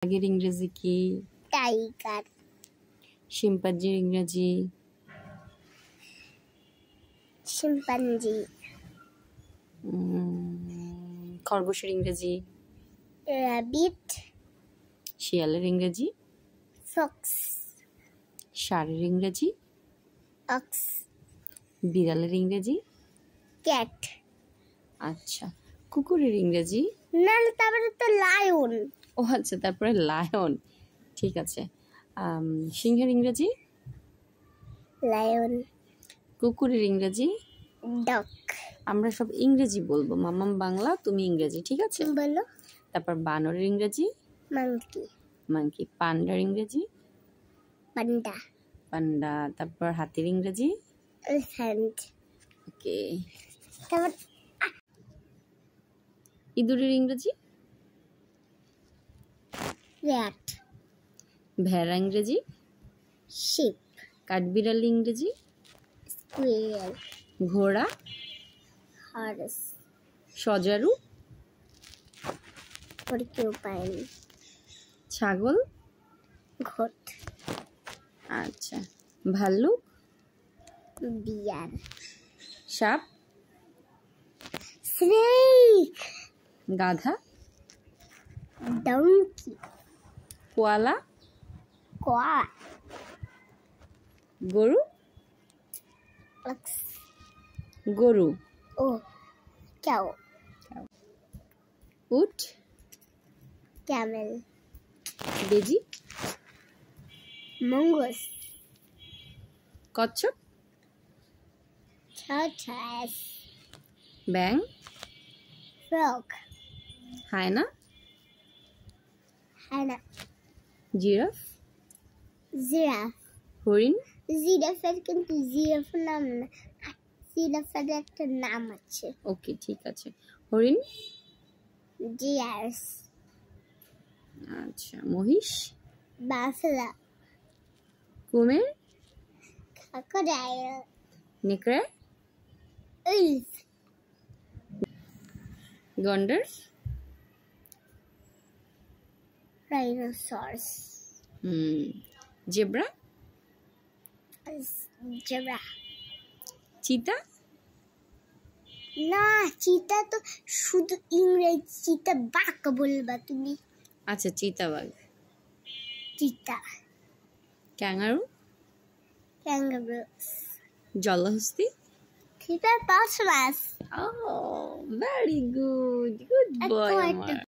বাঘের ইংরেজি কি? টাইগার। শিম্পাঞ্জির ইংরেজি? শিম্পাঞ্জি। খরগোশের ইংরেজি? র্যাবিট। শিয়ালের ইংরেজি? ফক্স। ষাঁড়ের ইংরেজি? অক্স। বিড়ালের ইংরেজি? ক্যাট। আচ্ছা, কুকুরের ইংরেজি? না না, তারপরে তো লায়ন। ও আচ্ছা, তারপরে লায়ন। ঠিক আছে। সিংহের ইংরেজি? লায়ন। কুকুরের ইংরেজি? ডগ। আমরা সব ইংরেজি বলবো, মামাম বাংলা, তুমি ইংরেজি, ঠিক আছে? বলো। তারপর বানরের ইংরেজি? মাংকি। মাংকি। পান্ডার ইংরেজি? পান্ডা। পান্ডা। তারপর হাতির ইংরেজি? এলিফ্যান্ট। ওকে। তারপর ইঁদুরের ইংরেজি? র্যাট। ভেড়া ইংরেজি? শিপ। কাঠবিড়ালি ইংরেজি? স্কুইরেল। ঘোড়া? হর্স। সজারু? পর্কিউপাইন। ছাগল? ঘোট। আচ্ছা। ভাল্লুক? বিয়ার। সাপ? স্নেক। গাধা? ডঙ্কি। কোয়ালা? কোয়া। গরু? অক্স। গরু। ও কাউ। উট? ক্যামেল। বেজি? মঙ্গস। কচ্ছপ? tortoise. ব্যাং? Frog. হায়না? hyena. জিরাফ? Giraffe. হরিণ? জিরাফের কিন্তু জিরাফ নাম না, জিরাফের একটা নাম আছে। ওকে, ঠিক আছে। হরিণ? ডিয়ার্স। আচ্ছা। মহিষ? বাফেলো। কুমির? crocodile. নেকড়ে? wolf. গন্ডার? rhinoceros. জেব্রা? zebra. চিতা? না, চিতা তো শুধু ইংরেজি, চিতা বাঘ বলবা তুমি। আচ্ছা, চিতাবাঘ। চিতা। Kangaroo? kangaroo. জলহস্তি? hippopotamus. Oh, very good. Good boy, Amar.